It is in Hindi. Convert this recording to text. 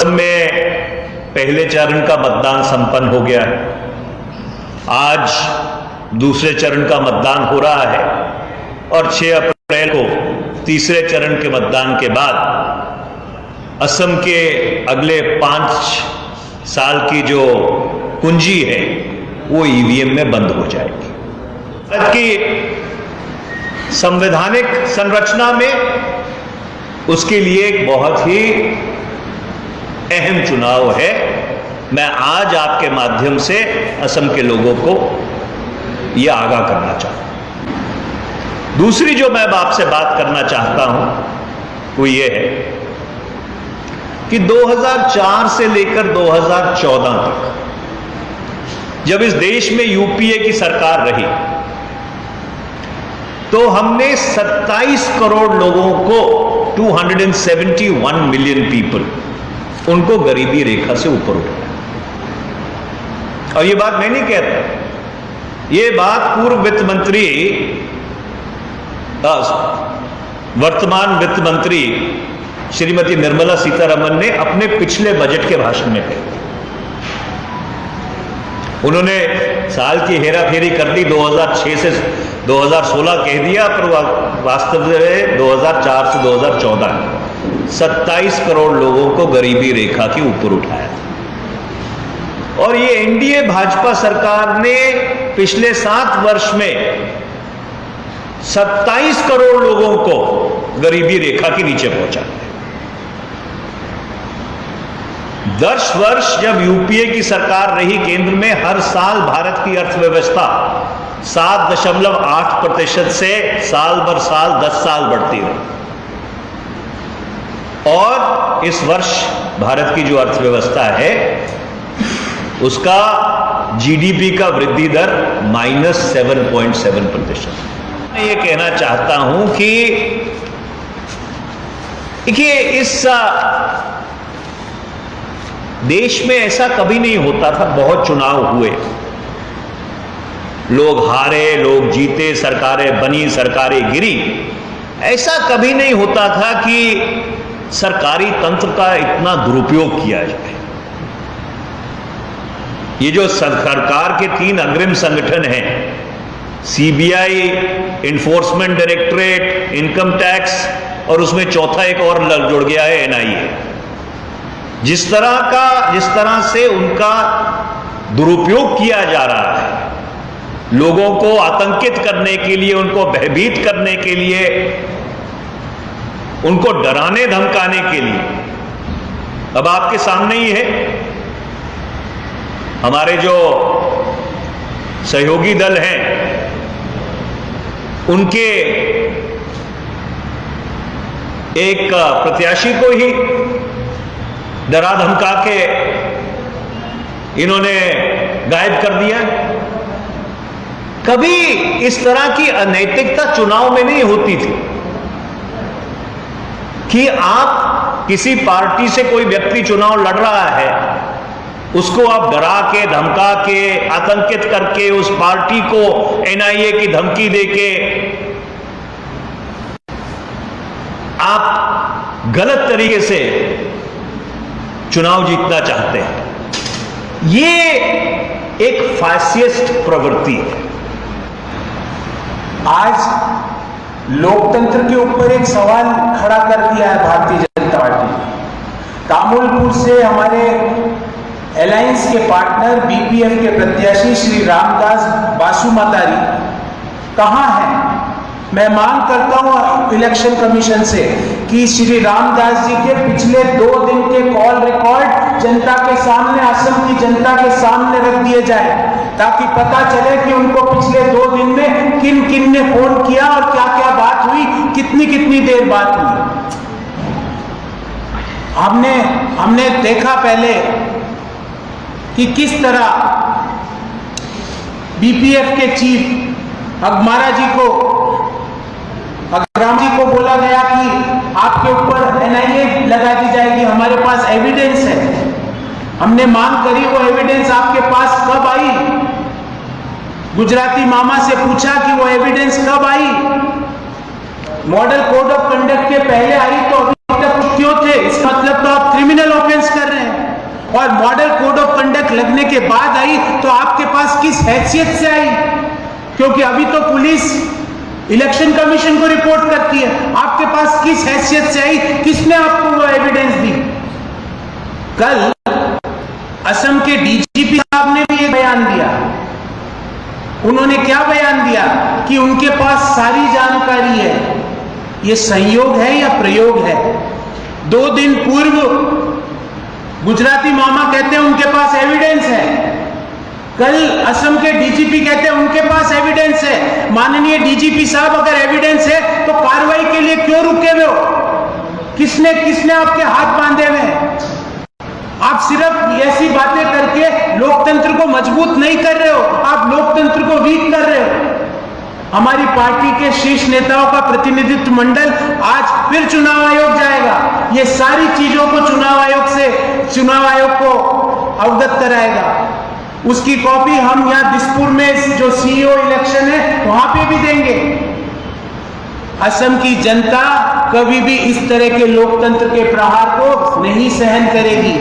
असम में पहले चरण का मतदान संपन्न हो गया है। आज दूसरे चरण का मतदान हो रहा है और 6 अप्रैल को तीसरे चरण के मतदान के बाद असम के अगले 5 साल की जो कुंजी है वो ईवीएम में बंद हो जाएगी। भारत की संवैधानिक संरचना में उसके लिए एक बहुत ही अहम चुनाव है। मैं आज आपके माध्यम से असम के लोगों को यह आगाह करना चाहता हूं। दूसरी जो मैं आपसे बात करना चाहता हूं वो ये है कि 2004 से लेकर 2014 तक जब इस देश में यूपीए की सरकार रही तो हमने 27 करोड़ लोगों को 271 मिलियन पीपल उनको गरीबी रेखा से ऊपर उठाया। और ये बात मैं नहीं कहता, ये बात पूर्व वित्त मंत्री वर्तमान वित्त मंत्री श्रीमती निर्मला सीतारमण ने अपने पिछले बजट के भाषण में कही। उन्होंने साल की हेराफेरी कर दी, 2006 से 2016 कह दिया, पर वास्तव में 2004 से 2014 27 करोड़ लोगों को गरीबी रेखा के ऊपर उठाया। और ये एनडीए भाजपा सरकार ने पिछले 7 वर्ष में 27 करोड़ लोगों को गरीबी रेखा के नीचे पहुंचा। 10 वर्ष जब यूपीए की सरकार रही केंद्र में, हर साल भारत की अर्थव्यवस्था 7.8% से साल भर साल 10 साल बढ़ती रही। और इस वर्ष भारत की जो अर्थव्यवस्था है उसका जीडीपी का वृद्धि दर -7.7%। मैं ये कहना चाहता हूं कि देखिए इस देश में ऐसा कभी नहीं होता था। बहुत चुनाव हुए, लोग हारे, लोग जीते, सरकारें बनी, सरकारें गिरी। ऐसा कभी नहीं होता था कि सरकारी तंत्र का इतना दुरुपयोग किया जाए। ये जो सरकार के 3 अग्रिम संगठन हैं, CBI, enforcement directorate, income tax, और उसमें चौथा एक और जुड़ गया है, एनआईए। जिस तरह से उनका दुरुपयोग किया जा रहा है, लोगों को आतंकित करने के लिए, उनको भयभीत करने के लिए, उनको डराने धमकाने के लिए, अब आपके सामने ही है। हमारे जो सहयोगी दल हैं उनके एक प्रत्याशी को ही डरा धमका के इन्होंने गायब कर दिया। कभी इस तरह की अनैतिकता चुनाव में नहीं होती थी कि आप किसी पार्टी से कोई व्यक्ति चुनाव लड़ रहा है, उसको आप डरा के, धमका के, आतंकित करके, उस पार्टी को एनआईए की धमकी देके आप गलत तरीके से चुनाव जीतना चाहते हैं। ये एक फासिस्ट प्रवृत्ति है। आज लोकतंत्र के ऊपर एक सवाल खड़ा कर दिया है भारतीय जनता पार्टी। तामुलपुर से हमारे अलायंस के पार्टनर बीपीएफ के प्रत्याशी श्री रामदास बासुमतारी कहां हैं? मैं मांग करता हूं इलेक्शन कमीशन से कि श्री रामदास जी के पिछले 2 दिन के कॉल रिकॉर्ड जनता के सामने, असम की जनता के सामने रख दिए जाए, ताकि पता चले कि उनको पिछले 2 दिन में किन किन ने फोन किया और क्या क्या बात हुई, कितनी कितनी देर बात हुई। हमने देखा पहले कि किस तरह बीपीएफ के चीफ अगमारा जी को, अग्राम जी को बोला गया कि आपके ऊपर एनआईए लगा दी जाएगी, हमारे पास एविडेंस है। हमने मांग करी, वो एविडेंस आपके पास कब आई? गुजराती मामा से पूछा कि वो एविडेंस कब आई? मॉडल कोड ऑफ कंडक्ट के पहले आई तो अभी तक क्यों थे? इसका मतलब तो आप क्रिमिनल ऑफेंस कर रहे हैं। और मॉडल कोड ऑफ कंडक्ट लगने के बाद आई तो आपके पास किस हैसियत से आई? क्योंकि अभी तो पुलिस इलेक्शन कमीशन को रिपोर्ट करती है, आपके पास किस हैसियत से आई? किसने आपको वो एविडेंस दी? कल असम के डीजीपी साहब ने भी एक बयान दिया। उन्होंने क्या बयान दिया कि उनके पास सारी जानकारी है। ये संयोग है या प्रयोग है? 2 दिन पूर्व गुजराती मामा कहते हैं उनके पास एविडेंस है, कल असम के डीजीपी कहते हैं उनके पास एविडेंस है। माननीय डीजीपी साहब, अगर एविडेंस है तो कार्रवाई के लिए क्यों रुके हुए हो? किसने किसने आपके हाथ बांधे हुए हैं? आप सिर्फ ऐसी बातें करके लोकतंत्र को मजबूत नहीं कर रहे हो, आप लोकतंत्र को वीक कर रहे हो। हमारी पार्टी के शीर्ष नेताओं का प्रतिनिधित्व मंडल आज फिर चुनाव आयोग जाएगा। ये सारी चीजों को चुनाव आयोग को अवगत कराएगा। उसकी कॉपी हम यहाँ दिसपुर में जो सीईओ इलेक्शन है वहां पे भी देंगे। असम की जनता कभी भी इस तरह के लोकतंत्र के प्रहार को नहीं सहन करेगी।